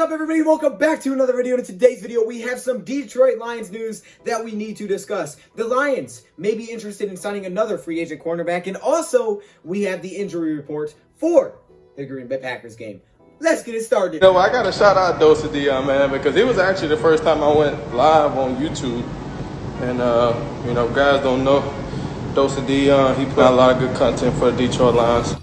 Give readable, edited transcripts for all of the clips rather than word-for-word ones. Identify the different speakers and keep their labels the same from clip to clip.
Speaker 1: up, everybody? Welcome back to another video. In today's video, we have some Detroit Lions news that we need to discuss. The Lions may be interested in signing another free agent cornerback, and also we have the injury report for the Green Bay Packers game. Let's get it started.
Speaker 2: You know, I got to shout out DoseOfDion, man, because it was actually the first time I went live on YouTube. And, you know, guys don't know DoseOfDion. He put out a lot of good content for the Detroit Lions.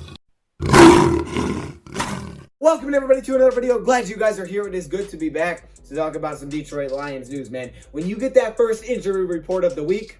Speaker 1: Welcome everybody to another video. Glad you guys are here. It is good to be back to talk about some Detroit Lions news, man. When you get that first injury report of the week,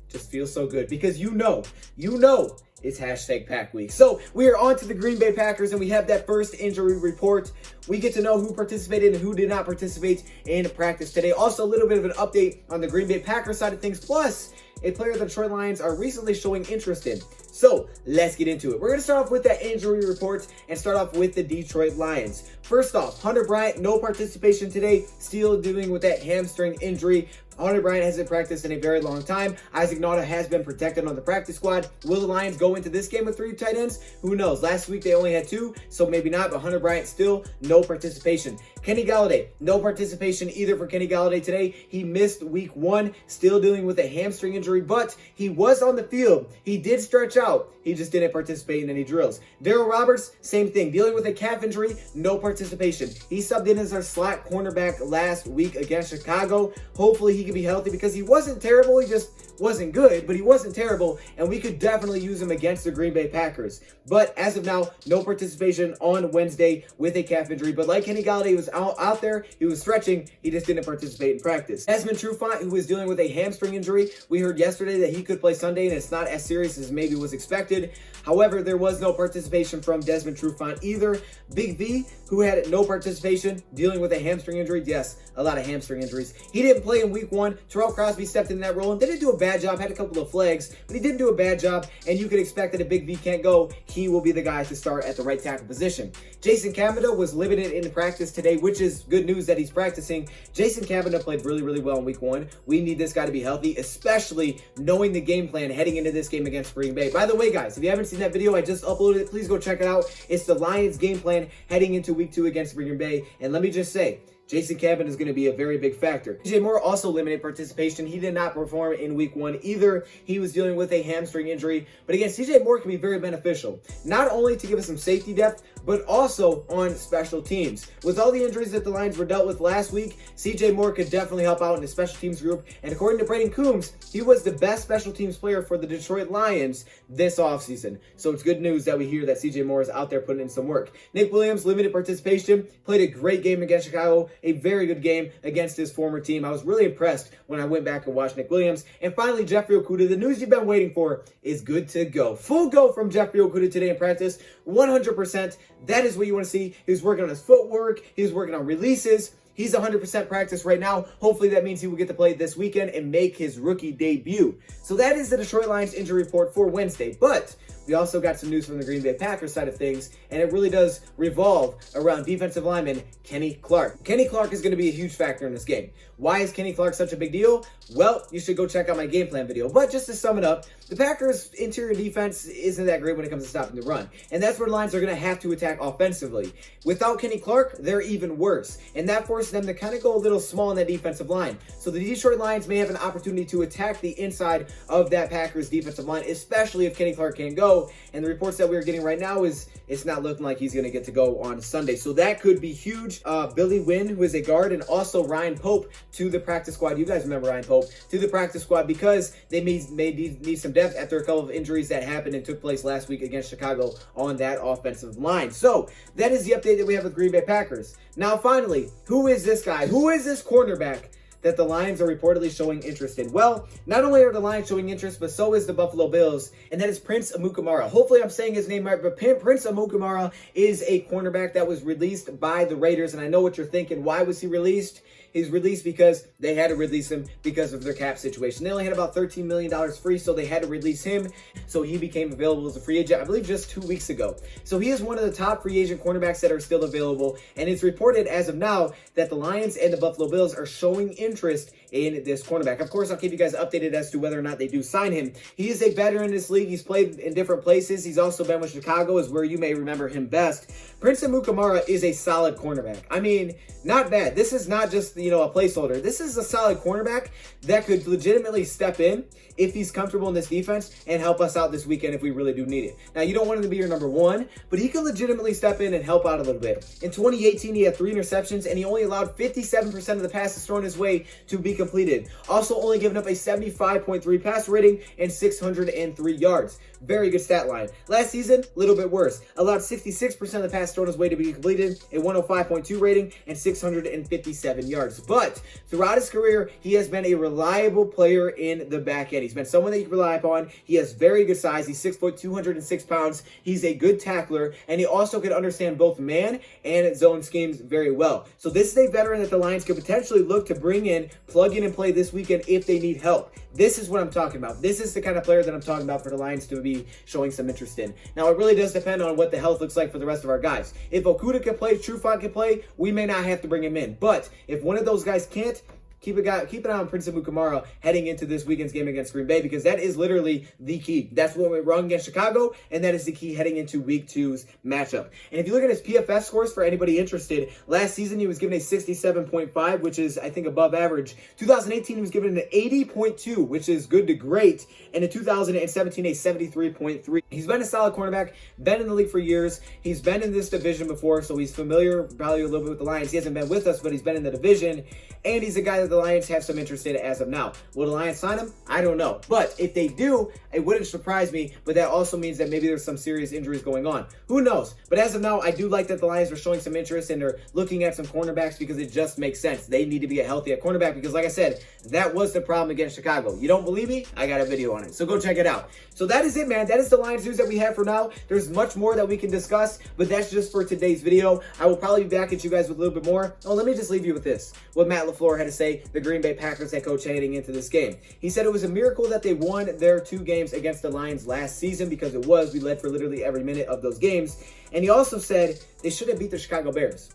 Speaker 1: it just feels so good because you know it's hashtag Pack Week. So we are on to the Green Bay Packers, and we have that first injury report. We get to know who participated and who did not participate in practice today. Also, a little bit of an update on the Green Bay Packers side of things, plus a player the Detroit Lions are recently showing interest in. So let's get into it. We're going to start off with that injury report and start off with the Detroit Lions. First off, Hunter Bryant, no participation today, still dealing with that hamstring injury. Hunter Bryant hasn't practiced in a very long time. Isaac Nauta has been protected on the practice squad. Will the Lions go into this game with 3 tight ends? Who knows? Last week they only had 2, so maybe not, but Hunter Bryant still no participation. Kenny Golladay, no participation either for Kenny Golladay today. He missed week 1, still dealing with a hamstring injury, but he was on the field. He did stretch out. He just didn't participate in any drills. Darryl Roberts, same thing. Dealing with a calf injury, no participation. He subbed in as our slot cornerback last week against Chicago. Hopefully he can be healthy because he wasn't terrible. He just wasn't good, but he wasn't terrible, and we could definitely use him against the Green Bay Packers. But as of now, no participation on Wednesday with a calf injury. But like Kenny Golladay was out there, he was stretching, he just didn't participate in practice. Desmond Trufant, who was dealing with a hamstring injury, we heard yesterday that he could play Sunday, and it's not as serious as maybe was expected. However, there was no participation from Desmond Trufant either. Big V, who had no participation, dealing with a hamstring injury. Yes, a lot of hamstring injuries. He didn't play in week 1. Terrell Crosby stepped in that role and didn't do a bad job, had a couple of flags, but he didn't do a bad job, and you could expect that if Big V can't go, he will be the guy to start at the right tackle position. Jason Cavanaugh was limited in practice today, which is good news that he's practicing. Jason Cavanaugh played really well in week 1. We need this guy to be healthy, especially knowing the game plan heading into this game against Green Bay. By the way, guys, if you haven't seen that video, I just uploaded it. Please go check it out. It's the Lions game plan heading into week 2 against Green Bay. And let me just say, Jason Cavanaugh is going to be a very big factor. CJ Moore also limited participation. He did not perform in week 1 either. He was dealing with a hamstring injury. But again, CJ Moore can be very beneficial, not only to give us some safety depth, but also on special teams. With all the injuries that the Lions were dealt with last week, CJ Moore could definitely help out in the special teams group. And according to Brandon Coombs, he was the best special teams player for the Detroit Lions this offseason. So it's good news that we hear that CJ Moore is out there putting in some work. Nick Williams, limited participation, played a great game against Chicago, a very good game against his former team. I was really impressed when I went back and watched Nick Williams. And finally, Jeffrey Okudah, the news you've been waiting for, is good to go. Full go from Jeffrey Okudah today in practice, 100%. That is what you want to see. He was working on his footwork. He was working on releases. He's 100% practice right now. Hopefully that means he will get to play this weekend and make his rookie debut. So that is the Detroit Lions injury report for Wednesday. But we also got some news from the Green Bay Packers side of things, and it really does revolve around defensive lineman Kenny Clark. Kenny Clark is going to be a huge factor in this game. Why is Kenny Clark such a big deal? Well, you should go check out my game plan video. But just to sum it up, the Packers' interior defense isn't that great when it comes to stopping the run. And that's where the Lions are going to have to attack offensively. Without Kenny Clark, they're even worse. And that forces them to kind of go a little small in that defensive line. So the Detroit Lions may have an opportunity to attack the inside of that Packers defensive line, especially if Kenny Clark can't go. And the reports that we're getting right now is it's not looking like he's going to get to go on Sunday. So that could be huge. Billy Wynn, who is a guard, and also Ryan Pope to the practice squad. You guys remember Ryan Pope to the practice squad because they may need some depth after a couple of injuries that happened and took place last week against Chicago on that offensive line. So that is the update that we have with Green Bay Packers. Now, finally, who is this guy? Who is this cornerback that the Lions are reportedly showing interest in? Well, not only are the Lions showing interest, but so is the Buffalo Bills, and that is Prince Amukamara. Hopefully I'm saying his name right, but Prince Amukamara is a cornerback that was released by the Raiders, and I know what you're thinking. Why was he released? He's released because they had to release him because of their cap situation. They only had about $13 million free, so they had to release him. So he became available as a free agent, I believe just 2 weeks ago. So he is one of the top free agent cornerbacks that are still available. And it's reported as of now that the Lions and the Buffalo Bills are showing interest in this cornerback. Of course, I'll keep you guys updated as to whether or not they do sign him. He is a veteran in this league. He's played in different places. He's also been with Chicago, is where you may remember him best. Prince Amukamara is a solid cornerback. I mean, not bad. This is not just, you know, a placeholder. This is a solid cornerback that could legitimately step in if he's comfortable in this defense and help us out this weekend if we really do need it. Now, you don't want him to be your number one, but he could legitimately step in and help out a little bit. In 2018, he had 3 interceptions, and he only allowed 57% of the passes thrown his way to be completed. Also, only giving up a 75.3 pass rating and 603 yards. Very good stat line. Last season, a little bit worse. Allowed 66% of the pass thrown his way to be completed, a 105.2 rating, and 657 yards. But throughout his career, he has been a reliable player in the back end. He's been someone that you can rely upon. He has very good size. He's 6 foot, 206 pounds. He's a good tackler, and he also can understand both man and zone schemes very well. So this is a veteran that the Lions could potentially look to bring in, plug in, and play this weekend if they need help. This is what I'm talking about. This is the kind of player that I'm talking about for the Lions to be showing some interest in. Now, it really does depend on what the health looks like for the rest of our guys. If Okudah can play, Trufant can play, we may not have to bring him in. But if one of those guys can't, keep an eye on Prince Amukamara heading into this weekend's game against Green Bay, because that is literally the key. That's what went wrong against Chicago, and that is the key heading into Week 2's matchup. And if you look at his PFF scores for anybody interested, last season he was given a 67.5, which is, I think, above average. 2018 he was given an 80.2, which is good to great, and in 2017 a 73.3. He's been a solid cornerback, been in the league for years. He's been in this division before, so he's familiar probably a little bit with the Lions. He hasn't been with us, but he's been in the division, and he's a guy that the Lions have some interest in as of now. Will the Lions sign him? I don't know. But if they do, it wouldn't surprise me, but that also means that maybe there's some serious injuries going on. Who knows? But as of now, I do like that the Lions are showing some interest and they're looking at some cornerbacks because it just makes sense. They need to be a healthy at cornerback because, like I said, that was the problem against Chicago. You don't believe me? I got a video on it, so go check it out. So that is it, man. That is the Lions news that we have for now. There's much more that we can discuss, but that's just for today's video. I will probably be back at you guys with a little bit more. Oh, let me just leave you with this. What Matt LaFleur had to say, the Green Bay Packers head coach heading into this game. He said it was a miracle that they won their 2 games against the Lions last season, because it was. We led for literally every minute of those games. And he also said they should have beat the Chicago Bears.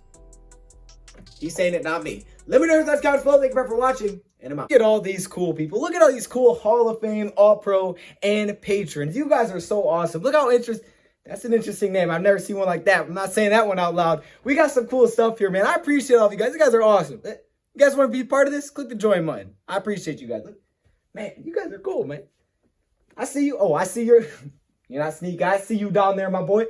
Speaker 1: He's saying it, not me. Let me know your thoughts, comments below. Thank you for watching, and I'm out. Look at all these cool people. Look at all these cool Hall of Fame, All-Pro, and patrons. You guys are so awesome. Look how interesting. That's an interesting name. I've never seen one like that. I'm not saying that one out loud. We got some cool stuff here, man. I appreciate all of you guys. You guys are awesome. You guys want to be part of this? Click the join button. I appreciate you guys. Look, man, you guys are cool, man. I see you. Oh, I see you're not sneak. I see you down there, my boy.